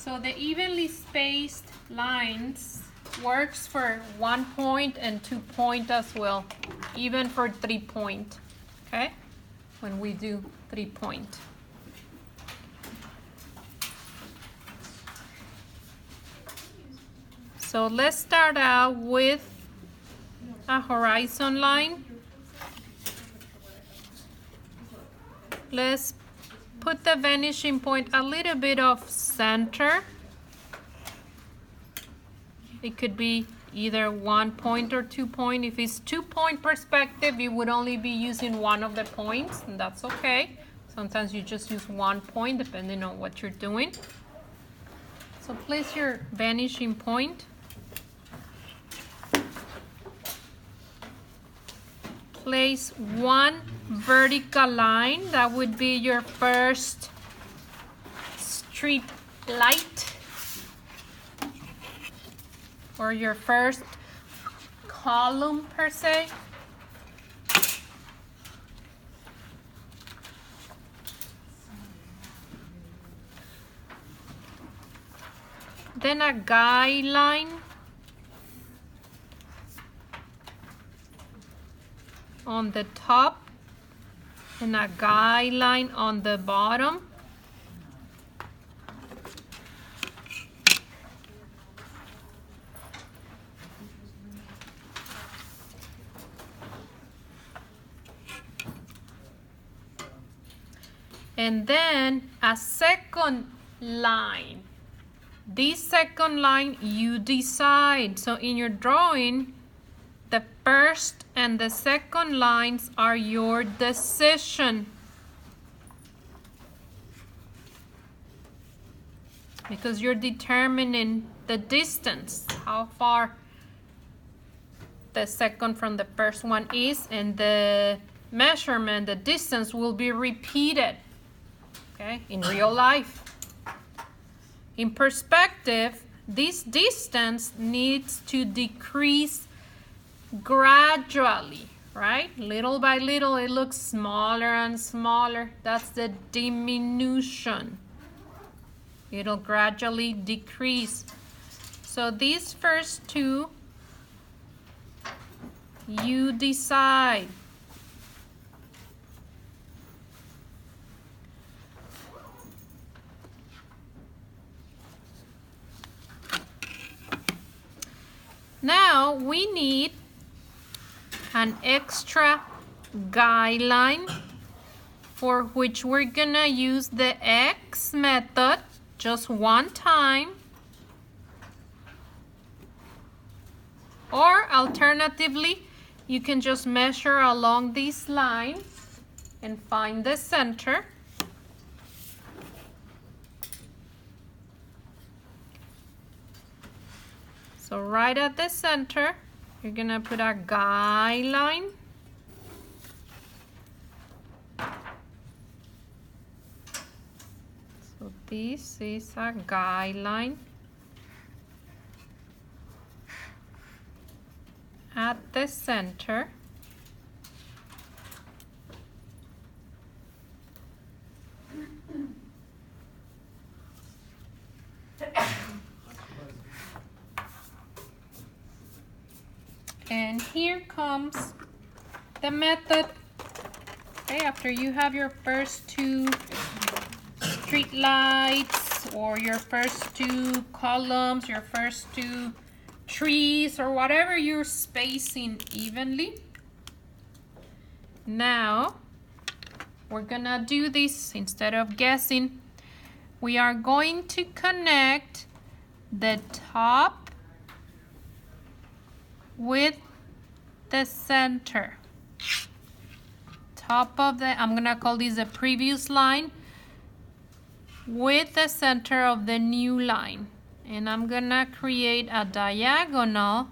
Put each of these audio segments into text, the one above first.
So the evenly spaced lines works for 1 point and 2 point as well, even for 3 point, okay? When we do 3 point. So let's start out with a horizon line. Let's put the vanishing point a little bit off center. It could be either 1 point or 2 point. If it's 2 point perspective, you would only be using one of the points, and that's okay. Sometimes you just use 1 point depending on what you're doing. So place your vanishing point. Place one vertical line. That would be your first street light or your first column per se. Then a guideline on the top and a guideline on the bottom. And then a second line. This second line you decide. So in your drawing, the first and the second lines are your decision. Because you're determining the distance, how far the second from the first one is, and the measurement, the distance will be repeated, okay, in real life. In perspective, this distance needs to decrease gradually, right? Little by little, it looks smaller and smaller. That's the diminution. It'll gradually decrease. So these first two, you decide. Now we need an extra guideline for which we're gonna use the X method just one time, or alternatively you can just measure along these lines and find the center. So right at the center, you're gonna put a guideline. So this is a guideline at the center. And here comes the method. Okay, after you have your first two street lights or your first two columns, your first two trees, or whatever you're spacing evenly. Now, we're gonna do this instead of guessing. We are going to connect the top with the center. Top of the, I'm gonna call this the previous line, with the center of the new line. And I'm gonna create a diagonal.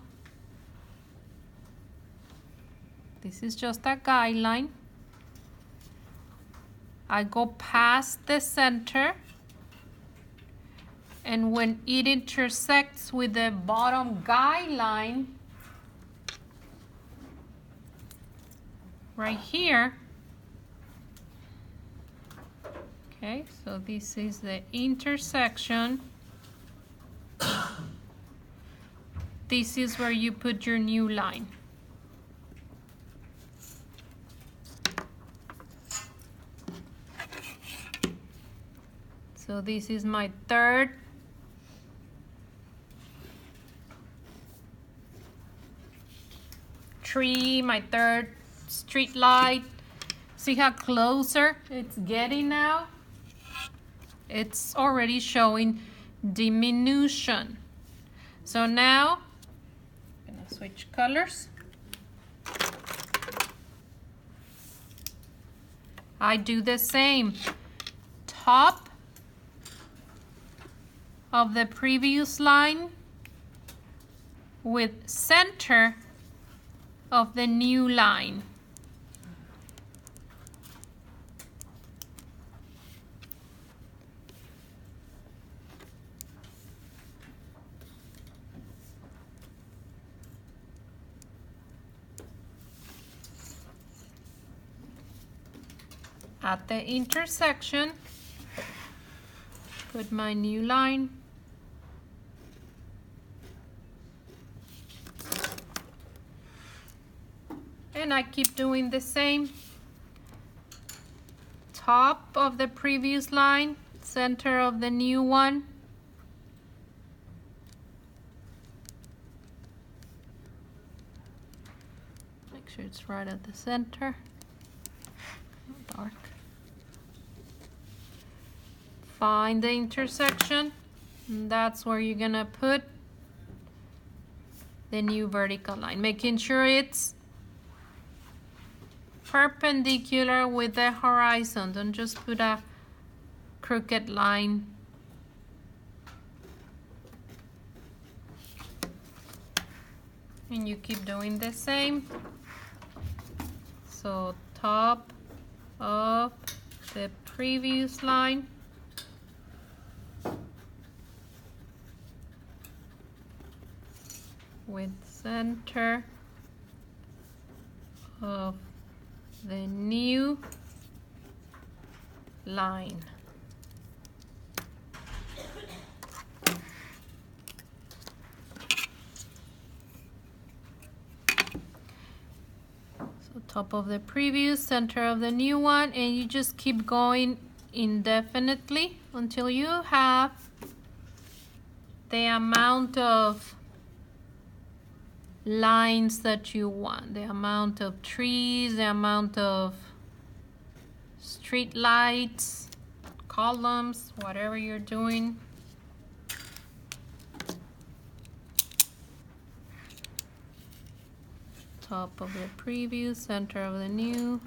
This is just a guideline. I go past the center, and when it intersects with the bottom guideline, right here, okay, so this is the intersection. this is where you put your new line. So this is my third tree, my third street light. See how closer it's getting now? It's already showing diminution. So now I'm gonna switch colors. I do the same. Top of the previous line with center of the new line. At the intersection, put my new line. And I keep doing the same. Top of the previous line, center of the new one. Make sure it's right at the center. Dark. Find the intersection, and that's where you're gonna put the new vertical line, making sure it's perpendicular with the horizon. Don't just put a crooked line. And you keep doing the same. So top of the previous line, with center of the new line. So top of the previous, center of the new one, and you just keep going indefinitely until you have the amount of lines that you want, the amount of trees, the amount of street lights, columns, whatever you're doing. Top of the previous, center of the new.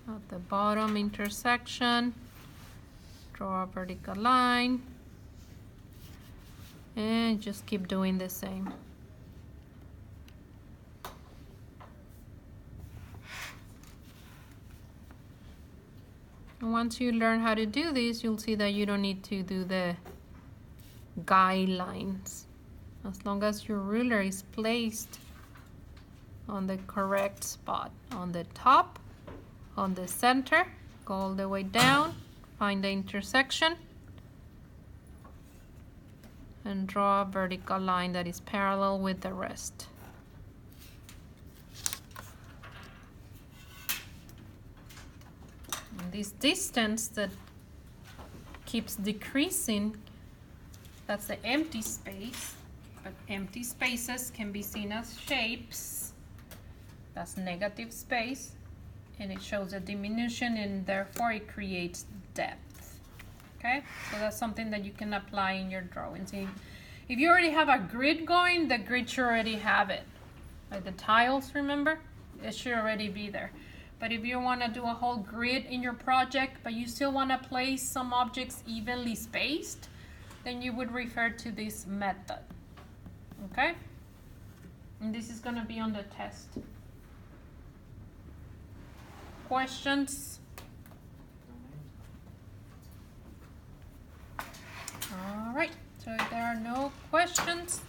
At the bottom intersection, draw a vertical line. And just keep doing the same. And once you learn how to do this, you'll see that you don't need to do the guidelines. As long as your ruler is placed on the correct spot, on the top, on the center, go all the way down, find the intersection, and draw a vertical line that is parallel with the rest. And this distance that keeps decreasing, that's the empty space, but empty spaces can be seen as shapes. That's negative space, and it shows a diminution, and therefore it creates depth. Okay, so that's something that you can apply in your drawings. If you already have a grid going, the grid should already have it. Like the tiles, remember? It should already be there. But if you want to do a whole grid in your project, but you still want to place some objects evenly spaced, then you would refer to this method. Okay? And this is going to be on the test. Questions? All right, so if there are no questions,